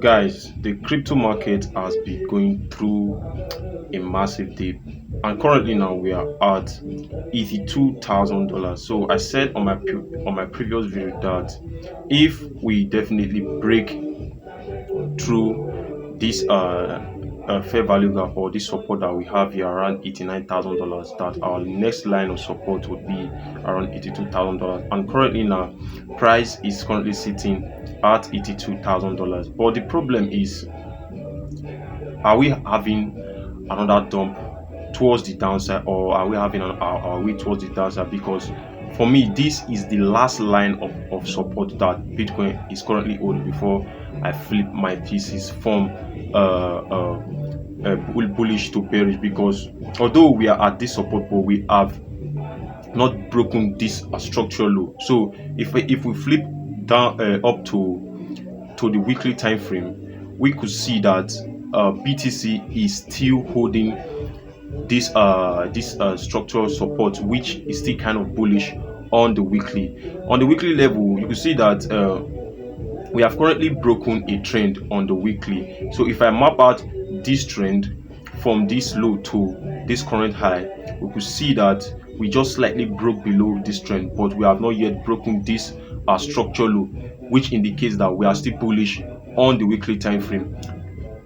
Guys, the crypto market has been going through a massive dip, and currently now we are at $82,000. So I said on my previous video that if we definitely break through this fair value gap or this support that we have here around $89,000, that our next line of support would be around $82,000. And currently now, price is currently sitting at $82,000. But the problem is, are we having another dump towards the downside, or are we having our way towards the downside? Because for me, this is the last line of support that Bitcoin is currently holding before I flip my thesis from bullish to bearish. Because although we are at this support, but we have not broken this structural low. So if we flip down up to the weekly time frame, we could see that BTC is still holding this structural support, which is still kind of bullish on the weekly. On the weekly level, you can see that we have currently broken a trend on the weekly. So if I map out this trend from this low to this current high, we could see that we just slightly broke below this trend, but we have not yet broken this structural low, which indicates that we are still bullish on the weekly time frame.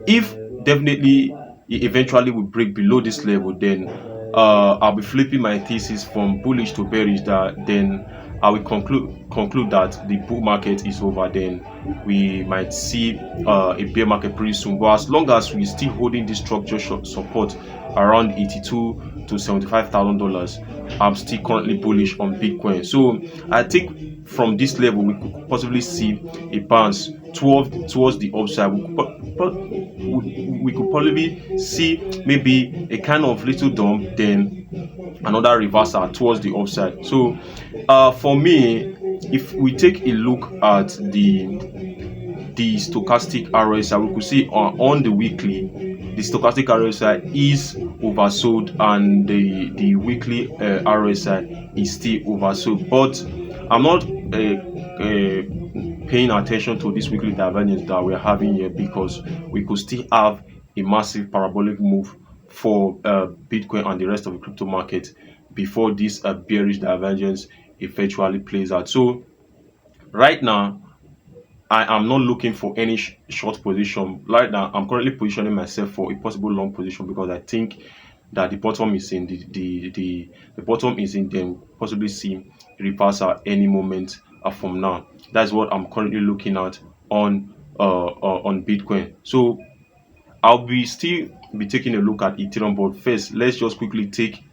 If definitely eventually we break below this level, then I'll be flipping my thesis from bullish to bearish. That then I will conclude that the bull market is over. Then we might see a bear market pretty soon. But as long as we still holding this structure support around 82 to $75,000, I'm still currently bullish on Bitcoin. So I think from this level we could possibly see a bounce towards the upside. We could probably see maybe a kind of little dump, then another reversal towards the upside. So for me, if we take a look at the stochastic RSI, we could see on the weekly, the stochastic RSI is oversold, and the weekly RSI is still oversold. But I'm not paying attention to this weekly divergence that we're having here, because we could still have a massive parabolic move for Bitcoin and the rest of the crypto market before this bearish divergence eventually plays out. So right now, I am not looking for any short position. Right now, I'm currently positioning myself for a possible long position, because I think that the bottom is in the bottom is in, then possibly see a reversal any moment from now. That's what I'm currently looking at on Bitcoin. So I'll be still be taking a look at Ethereum, but first let's just quickly take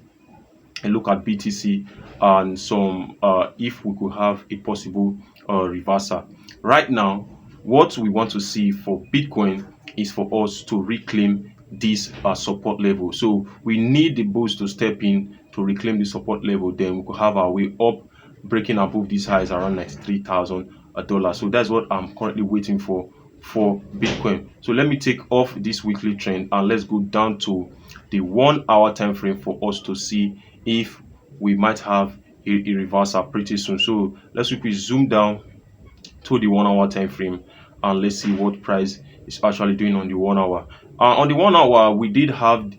a look at BTC and some if we could have a possible reversal. Right now, what we want to see for Bitcoin is for us to reclaim this support level. So we need the bulls to step in to reclaim the support level. Then we could have our way up, breaking above these highs around $93,000. So that's what I'm currently waiting for Bitcoin. So let me take off this weekly trend and let's go down to the 1 hour time frame for us to see if we might have a reversal pretty soon. So let's quickly zoom down to the 1 hour time frame and let's see what price is actually doing on the 1 hour. On the 1 hour, we did have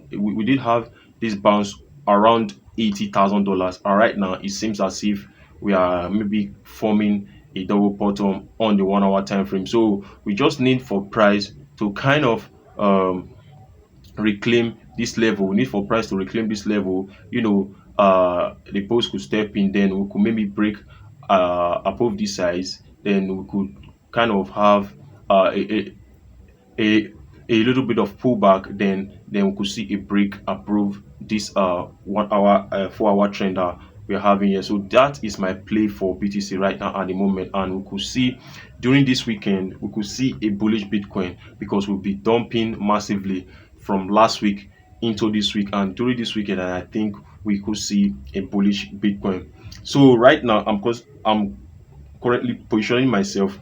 this bounce around $80,000, and right now it seems as if we are maybe forming a double bottom on the 1 hour time frame. So we just need for price to kind of reclaim this level. We need for price to reclaim this level. The post could step in, then we could maybe break above this size, then we could kind of have a a little bit of pullback, then we could see a break above this 1 hour 4 hour trend that we're having here. So that is my play for BTC right now at the moment, and we could see during this weekend we could see a bullish Bitcoin, because we'll be dumping massively from last week into this week, and during this weekend I think we could see a bullish Bitcoin. So right now I'm currently positioning myself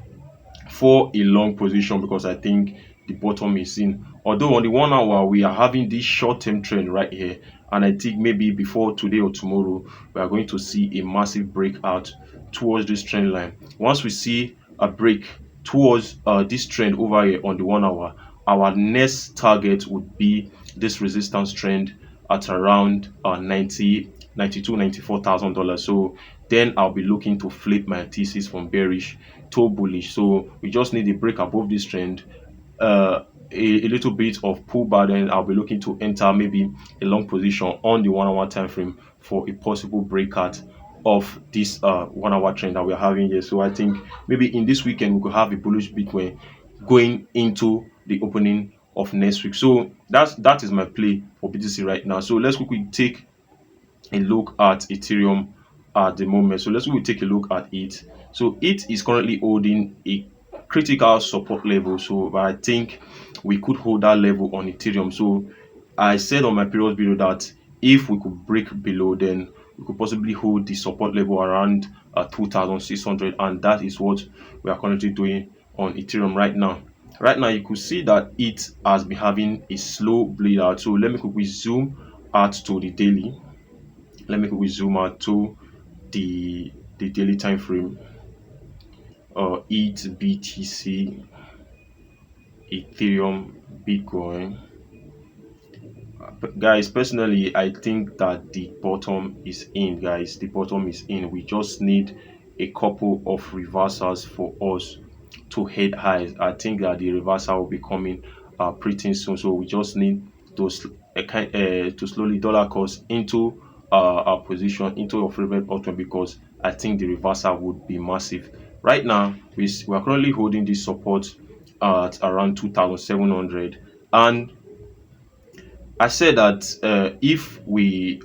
for a long position, because I think the bottom is in. Although on the 1 hour we are having this short-term trend right here, and I think maybe before today or tomorrow we are going to see a massive breakout towards this trend line. Once we see a break towards this trend over here on the 1 hour, our next target would be this resistance trend at around 94,000 dollars. So then I'll be looking to flip my thesis from bearish to bullish. So we just need a break above this trend, a little bit of pullback, then I'll be looking to enter maybe a long position on the 1 hour time frame for a possible breakout of this 1 hour trend that we're having here. So I think maybe in this weekend we could have a bullish Bitcoin going into the opening of next week. So that is my play for BTC right now. So let's quickly take a look at Ethereum at the moment. So let's take a look at it. So it is currently holding a critical support level. So I think we could hold that level on Ethereum. So I said on my previous video that if we could break below, then we could possibly hold the support level around 2,600, and that is what we are currently doing on Ethereum right now. Right now, you could see that it has been having a slow bleed out. So let me quickly zoom out to the daily. Let me quickly zoom out to the daily time frame. ETH, BTC, Ethereum, Bitcoin. Guys, personally, I think that the bottom is in. Guys, the bottom is in. We just need a couple of reversals for us to head highs. I think that the reversal will be coming pretty soon. So we just need to to slowly dollar cost into our position, into our favorite bottom, because I think the reversal would be massive. Right now, we are currently holding this support at around 2,700, and I said that if we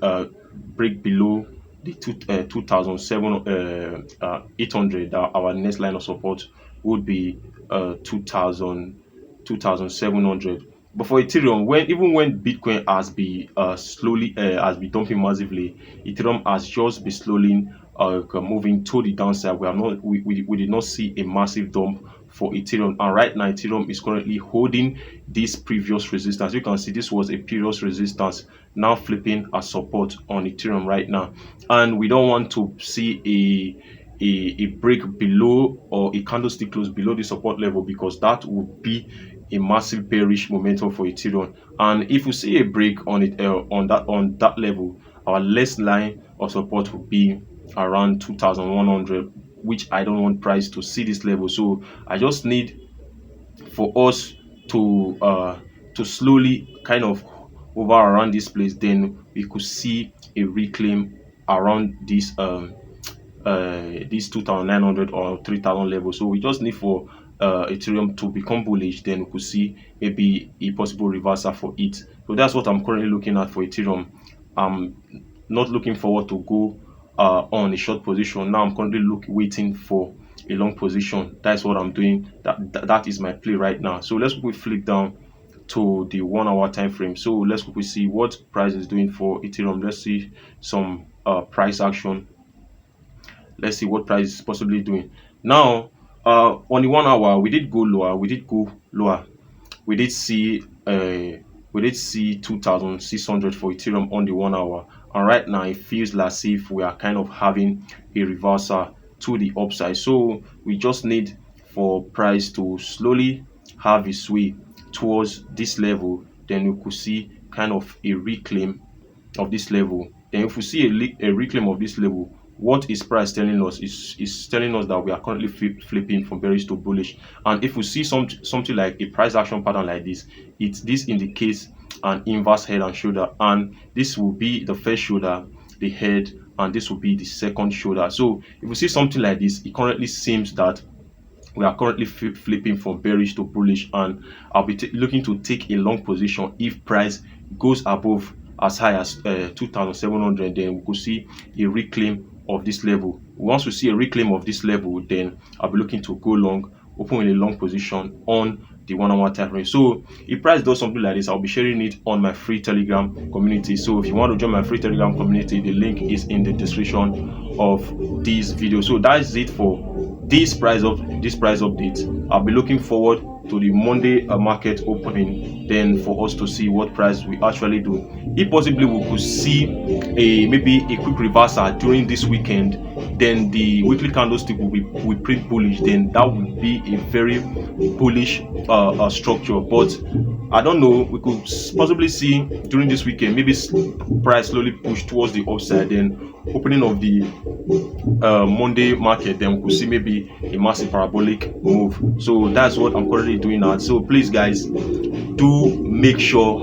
break below the 2,800, our next line of support would be 2,700. But for Ethereum, when Bitcoin has been dumping massively, Ethereum has just been slowly moving to the downside. We did not see a massive dump for Ethereum, and right now Ethereum is currently holding this previous resistance. You can see this was a previous resistance, now flipping as support on Ethereum right now, and we don't want to see a break below, or a candlestick close below the support level, because that would be a massive bearish momentum for Ethereum. And if we see a break on it on that level, our next line of support would be around 2,100, which I don't want price to see this level. So I just need for us to slowly kind of hover around this place, then we could see a reclaim around this 2,900 or 3,000 level. So we just need for Ethereum to become bullish, then we could see maybe a possible reversal for it. So that's what I'm currently looking at for Ethereum. I'm not looking forward to go on a short position. Now I'm currently waiting for a long position. That's what I'm doing. That is my play right now. So let's quickly flip down to the 1 hour time frame. So let's quickly see what price is doing for Ethereum. Let's see some price action. Let's see what price is possibly doing. Now, on the 1 hour, we did go lower. We did see 2,600 for Ethereum on the 1 hour, and right now it feels like as if we are kind of having a reversal to the upside. So we just need for price to slowly have its way towards this level, then we could see kind of a reclaim of this level. Then if we see a reclaim of this level, what is price telling us is telling us that we are currently flipping from bearish to bullish. And if we see something like a price action pattern like this, this indicates an inverse head and shoulder, and this will be the first shoulder, the head, and this will be the second shoulder. So if we see something like this, it currently seems that we are currently flipping from bearish to bullish, and I'll be looking to take a long position if price goes above as high as 2,700. Then we could see a reclaim of this level. Once we see a reclaim of this level, then I'll be looking to go long, open in a long position on the 1 hour time frame. So if price does something like this, I'll be sharing it on my free Telegram community. So if you want to join my free Telegram community, the link is in the description of this video. So that is it for this price update. I'll be looking forward to the Monday market opening, then for us to see what price we actually do. If possibly we could see maybe a quick reversal during this weekend, then the weekly candlestick will print bullish. Then that would be a very bullish structure. But I don't know. We could possibly see during this weekend maybe price slowly push towards the upside. Then opening of the Monday market, then we could see maybe a massive parabolic move. So that's what I'm currently doing now. So please, guys, do make sure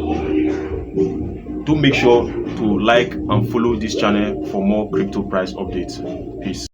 to like and follow this channel for more crypto price updates. Peace.